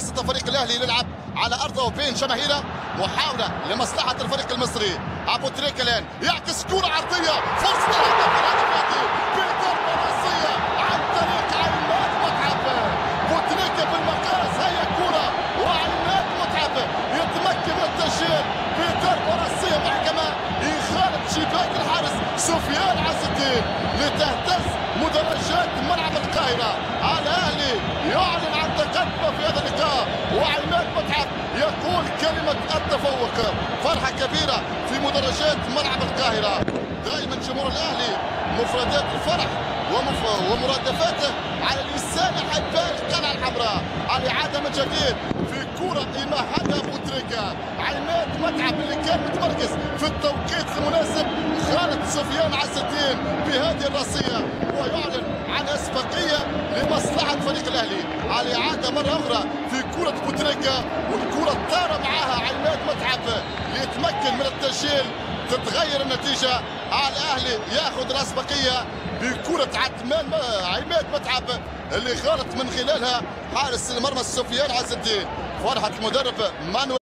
وسط فريق الاهلي يلعب على ارضه وبين جماهيره. محاوله لمصلحه الفريق المصري. ابو تريكه الان يعكس كره عرضيه، فرصه الهدف الهدف بضربه راسيه عن طريق عماد متعب. بوتريكه بالمقاس، هي كره وعماد متعب يتمكن من التسجيل بضربه راسيه محكمه يخالف شباك الحارس سفيان عز الدين لتهتز مدرجات ملعب القاهره. الاهلي يعلن عن تقدمه في هذا اللقاء، وعماد متعب يقول كلمه التفوق. فرحه كبيره في مدرجات ملعب القاهره. دائما جمهور الاهلي مفردات الفرح ومرادفاته على لسان حباء القلعه الحمراء. الاعاده من جديد في كره يمهدها ابو تريكه. عماد متعب اللي كان متمركز في التوقيت المناسب خالد سفيان عز الدين بهذه الراسيه، ويعلن عن اسبقيه لمصلحه فريق الاهلي. الاعاده مره اخرى في كره ابو تريكه، والكره طار معها عماد متعب ليتمكن من التسجيل. تتغير النتيجه، الاهلي ياخذ الاسبقيه بكره عماد متعب اللي غلط من خلالها حارس المرمى سفيان عز الدين. فرحه المدرب مانويل